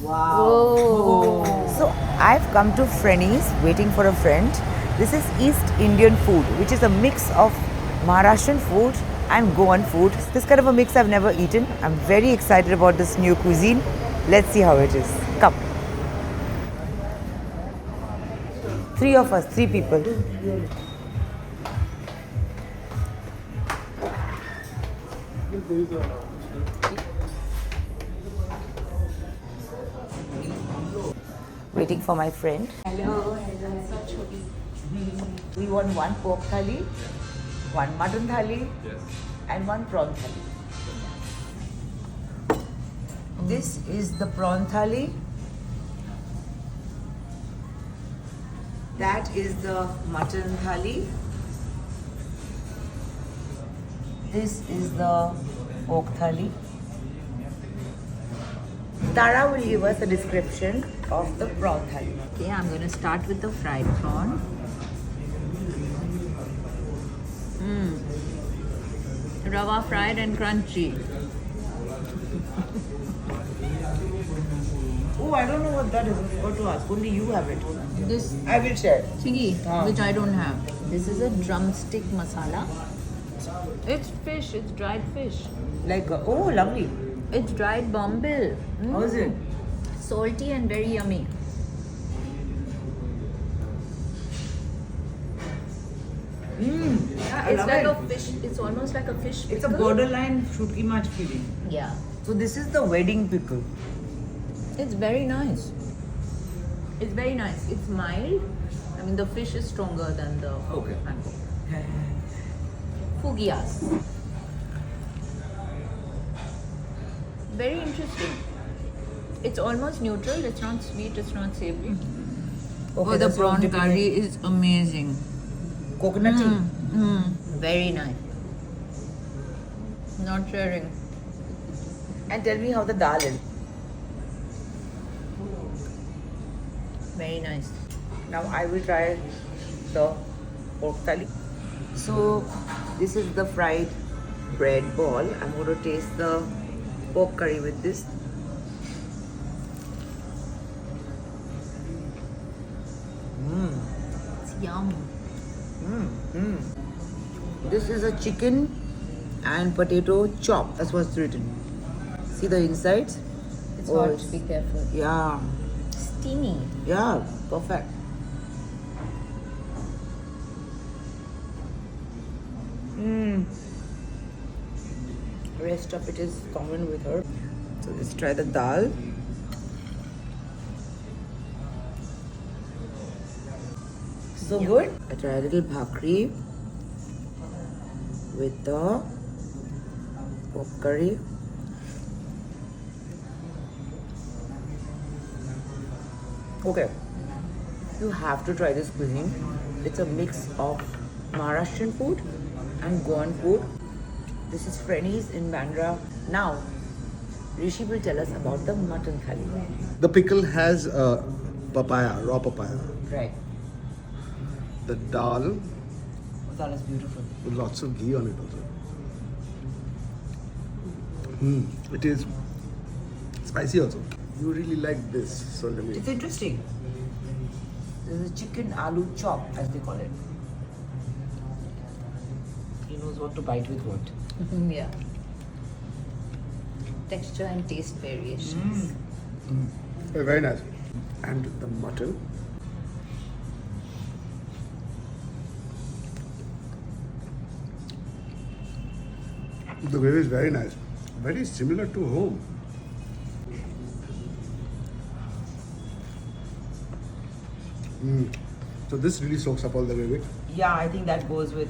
Wow. So I've come to Freny's waiting for a friend. This is East Indian food, which is a mix of Maharashtrian food and Goan food. This kind of a mix I've never eaten. I'm very excited about this new cuisine. Let's see how it is. Come. Three of us, three people. Waiting for my friend. Hello. We want one pork thali, one mutton thali, and one prawn thali. This is the prawn thali. That is the mutton thali. This is the pork thali. Tara will give us a description of the prawn thali. Okay, I'm going to start with the fried prawn. Rava fried and crunchy. Oh, I don't know what that is. I forgot to ask. Only you have it. This I will share. thingy, which I don't have. This is a drumstick masala. It's fish, it's dried fish. Like, oh, lovely. It's dried bombil. How is it? Salty and very yummy. Yeah, I it's love like it. a fish. It's almost like a fish pickle. It's a borderline shruti mach feeling. Yeah, So this is the wedding pickle. it's very nice. It's very nice. It's mild. I mean, the fish is stronger than the mango. Fugias. Very interesting. It's almost neutral. It's not sweet. It's not savory. Okay, The that's what prawn dipping curry it. is amazing. Coconutty. Very nice. Not sharing. And tell me how the dal is. Very nice. Now I will try the pork thali. So this is the fried bread ball. I'm going to taste the pork curry with this. It's yum. This is a chicken and potato chop. That's what's written. See the insides? It's Oh, hot. it's- Be careful. Yeah. Steamy. Yeah, perfect. Rest of it is common with her. So let's try the dal. So good. I try a little bhakri with the pork curry. Okay, you have to try this cuisine. It's a mix of Maharashtrian food and Goan food. This is Freny's in Bandra. Now, Rishi will tell us about the mutton thali. The pickle has papaya, raw papaya. Right. The dal Dal is beautiful. with lots of ghee on it also. It is spicy also. You really like this, so let me. It's interesting. This is a chicken aloo chop, as they call it. He knows what to bite with what. Yeah. Texture and taste variations. Very nice. And the mutton. The gravy is very nice. Very similar to home. So this really soaks up all the gravy. Yeah, I think that goes with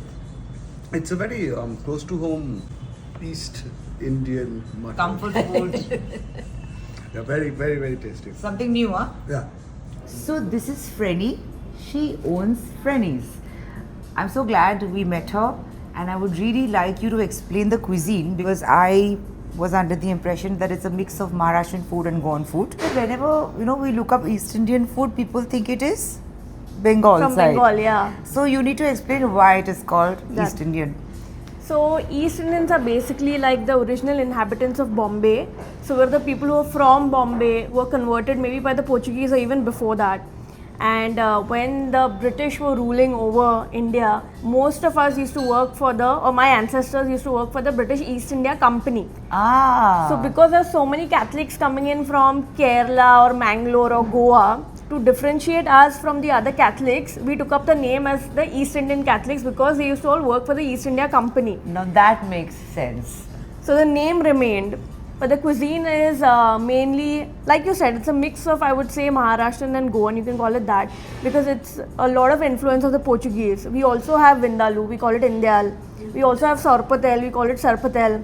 It's a very close to home East Indian mutton. comfort food. Yeah, very, very, very tasty. Something new, huh? Yeah. So this is Freny. She owns Freny's. I'm so glad we met her, and I would really like you to explain the cuisine because I was under the impression that it's a mix of Maharashtrian food and Goan food. Whenever we look up East Indian food, people think it is Bengal From side. Bengal, yeah. So you need to explain why it is called That- East Indian. So East Indians are basically like the original inhabitants of Bombay. So we're the people who are from Bombay, who were converted maybe by the Portuguese or even before that. And when the British were ruling over India, most of us used to work for my ancestors used to work for the British East India Company. Ah. So because there's so many Catholics coming in from Kerala or Mangalore or Goa, to differentiate us from the other Catholics, we took up the name as the East Indian Catholics because they used to all work for the East India Company. Now that makes sense. So the name remained. But the cuisine is mainly, like you said, it's a mix of, I would say, Maharashtrian and Goan, you can call it that, because it's a lot of influence of the Portuguese. We also have Vindaloo, we call it Indial. We also have Sorpatel, we call it Sarpatel.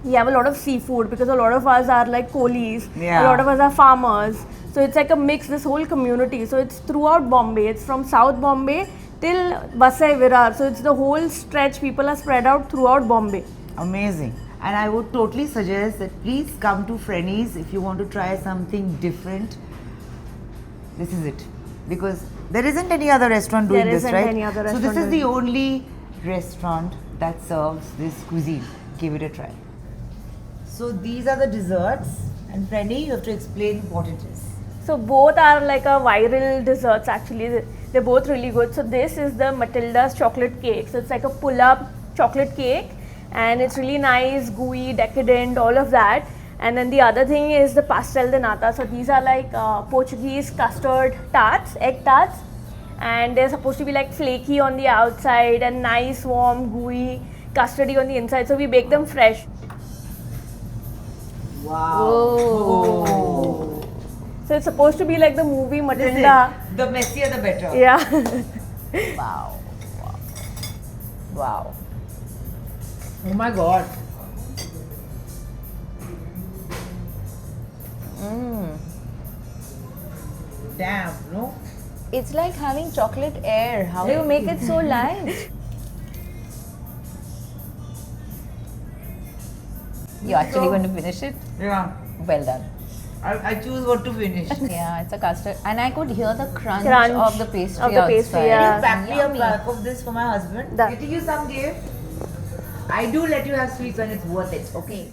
We have a lot of seafood because a lot of us are like coolies, a lot of us are farmers. So it's like a mix, this whole community. So it's throughout Bombay. It's from South Bombay till Vasai Virar. So it's the whole stretch. People are spread out throughout Bombay. Amazing. And I would totally suggest that please come to Freny's if you want to try something different. This is it. Because there isn't any other restaurant doing this, right? There isn't any other So restaurant this is the only restaurant that serves this cuisine. Give it a try. So these are the desserts. And Freny, you have to explain what it is. So both are like a viral desserts actually. They're both really good. So this is the Matilda's chocolate cake. So it's like a pull-up chocolate cake. And it's really nice, gooey, decadent, all of that. And then the other thing is the pastel de nata. So these are like Portuguese custard tarts, egg tarts. And they're supposed to be like flaky on the outside and nice, warm, gooey, custardy on the inside. So we bake them fresh. Wow. Whoa. So it's supposed to be like the movie Matilda. The messier the better. Yeah. Wow. Wow. Oh my god. Damn, no? It's like having chocolate air. How do you make it so light? You're actually going to finish it? Yeah. Well done. I choose what to finish. Yeah, it's a custard. And I could hear the crunch, Crunch of the pastry of the pastry, outside. yeah. You pack me a Yummy. pack of this for my husband. Done. Getting you some gift. I do let you have sweets when it's worth it, okay?